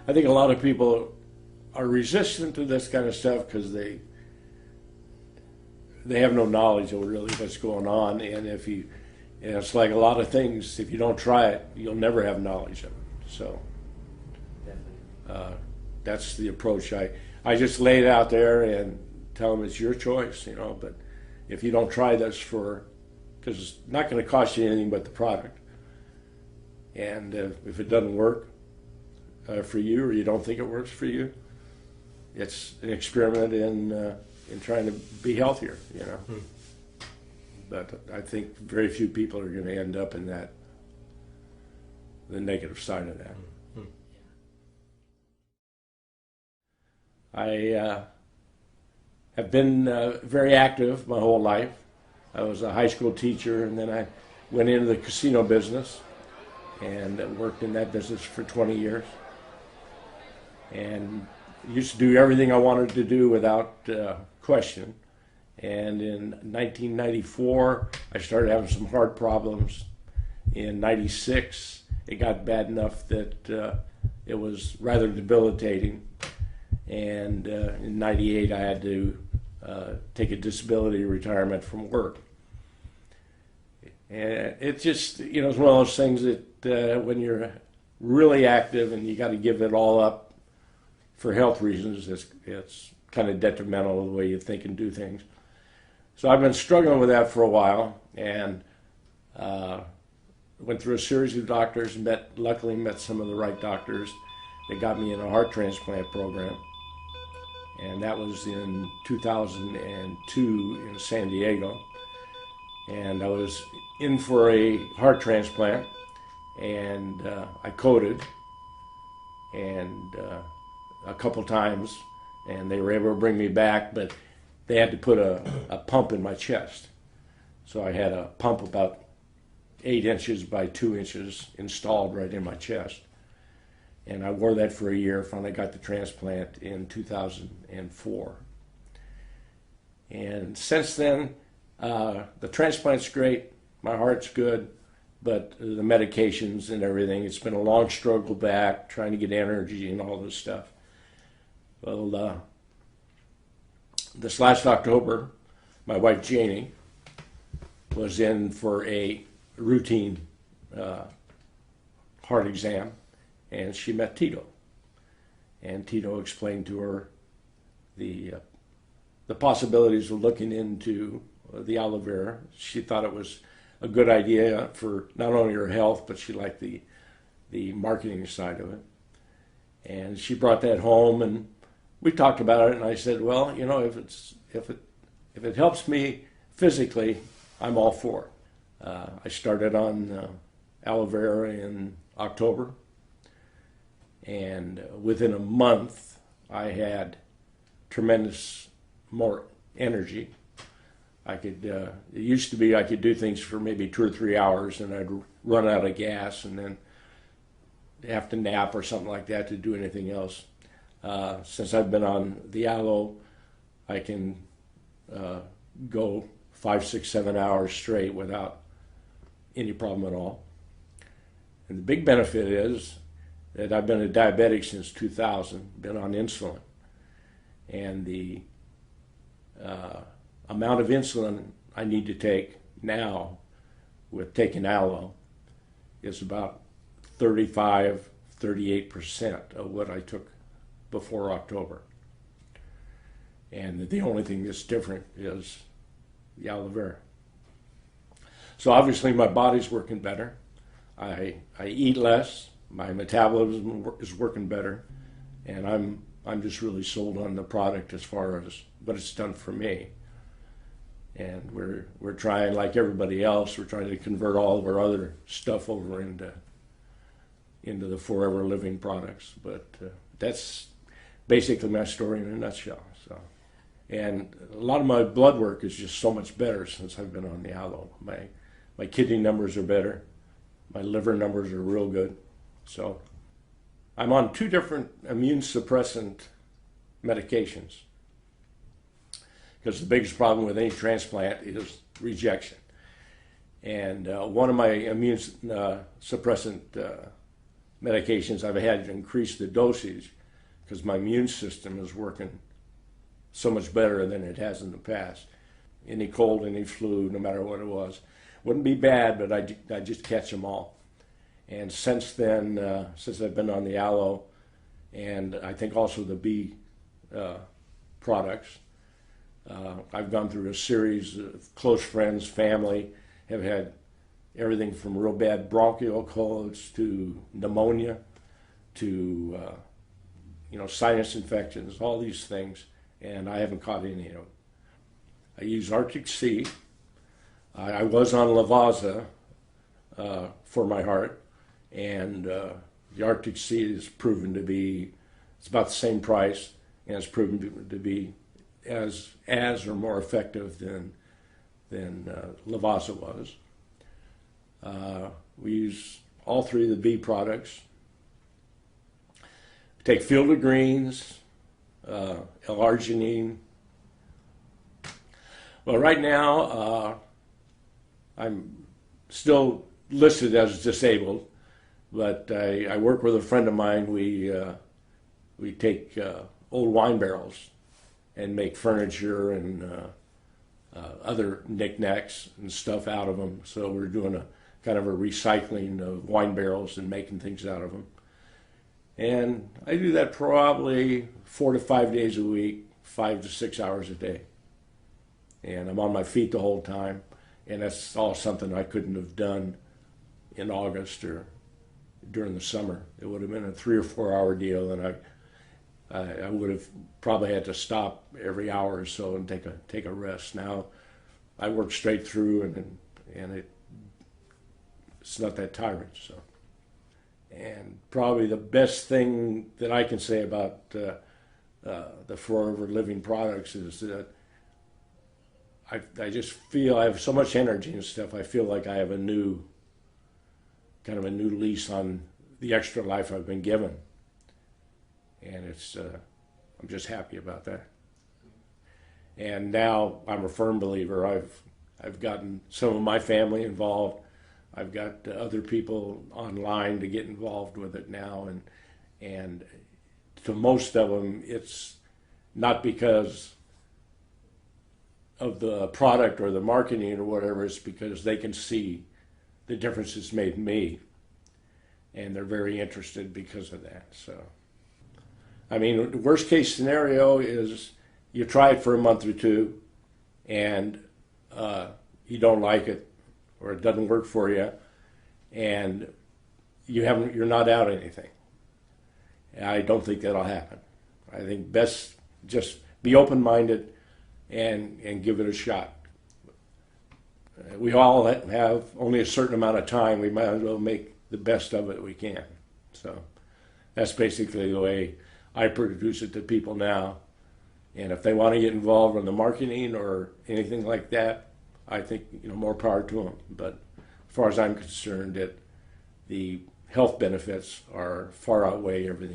I think a lot of people are resistant to this kind of stuff because they have no knowledge of really what's going on, and it's like a lot of things. If you don't try it, you'll never have knowledge of it. So that's the approach. I just lay it out there and tell them it's your choice, But if you don't try this because it's not going to cost you anything but the product, and if it doesn't work for you, or you don't think it works for you, it's an experiment in trying to be healthier, But I think very few people are going to end up in the negative side of that. I have been very active my whole life. I was a high school teacher, and then I went into the casino business and worked in that business for 20 years. And used to do everything I wanted to do without question. And in 1994, I started having some heart problems. In 96, it got bad enough that it was rather debilitating. And in 98, I had to take a disability retirement from work. And it just, it's one of those things that when you're really active and you got to give it all up for health reasons, it's kind of detrimental to the way you think and do things. So I've been struggling with that for a while, and went through a series of doctors, luckily met some of the right doctors that got me in a heart transplant program. And that was in 2002 in San Diego. And I was in for a heart transplant, and I coded and a couple times, and they were able to bring me back, but they had to put a pump in my chest. So I had a pump about 8 inches by 2 inches installed right in my chest. And I wore that for a year, finally got the transplant in 2004. And since then, the transplant's great, my heart's good, but the medications and everything, it's been a long struggle back, trying to get energy and all this stuff. Well, this last October, my wife Janie was in for a routine heart exam, and she met Tito. And Tito explained to her the possibilities of looking into the aloe vera. She thought it was a good idea for not only her health, but she liked the marketing side of it. And she brought that home, and we talked about it. And I said, well, if it helps me physically, I'm all for it. I started on aloe vera in October, and within a month, I had tremendous more energy. It used to be I could do things for maybe 2 or 3 hours, and I'd run out of gas and then have to nap or something like that to do anything else. Since I've been on the aloe, I can go 5, 6, 7 hours straight without any problem at all. And the big benefit is that I've been a diabetic since 2000, been on insulin. And the amount of insulin I need to take now with taking aloe is about 35, 38% of what I took before October. And the only thing that's different is the aloe vera. So obviously my body's working better. I eat less. My metabolism is working better, and I'm just really sold on the product as far as what it's done for me. And we're trying, like everybody else, we're trying to convert all of our other stuff over into the Forever Living products. But that's basically my story in a nutshell. So, and a lot of my blood work is just so much better since I've been on the aloe. My kidney numbers are better. My liver numbers are real good. So I'm on 2 different immune suppressant medications, because the biggest problem with any transplant is rejection. And one of my immune suppressant medications, I've had to increase the dosage because my immune system is working so much better than it has in the past. Any cold, any flu, no matter what it was, wouldn't be bad, but I just catch them all. And since then, since I've been on the aloe, and I think also the bee products, I've gone through a series of close friends, family, have had everything from real bad bronchial colds to pneumonia to sinus infections, all these things, and I haven't caught any of them. I use Arctic Sea. I was on Lavazza for my heart, and the Arctic Sea is proven to be, it's about the same price, and it's proven to be as or more effective than Lavazza was. We use all three of the bee products. We take Field of Greens, L-arginine. Well, right now I'm still listed as disabled, but I work with a friend of mine. We take old wine barrels and make furniture and other knickknacks and stuff out of them. So we're doing a kind of a recycling of wine barrels and making things out of them. And I do that probably 4 to 5 days a week, 5 to 6 hours a day. And I'm on my feet the whole time. And that's all something I couldn't have done in August or during the summer. It would have been a 3 or 4 hour deal, and I would have probably had to stop every hour or so and take a rest. Now I work straight through, and it's not that tiring. So, and probably the best thing that I can say about the Forever Living products is that I just feel I have so much energy and stuff. I feel like I have a new lease on the extra life I've been given. And I'm just happy about that. And now I'm a firm believer. I've gotten some of my family involved. I've got other people online to get involved with it now, and to most of them, it's not because of the product or the marketing or whatever. It's because they can see the difference it's made in me, and they're very interested because of that. So. I mean, the worst case scenario is you try it for a month or two and you don't like it or it doesn't work for you and you're not out anything. I don't think that'll happen. I think best just be open-minded and give it a shot. We all have only a certain amount of time. We might as well make the best of it we can. So that's basically the way I produce it to people now, and if they want to get involved in the marketing or anything like that, I think more power to them. But as far as I'm concerned, the health benefits are far outweigh everything.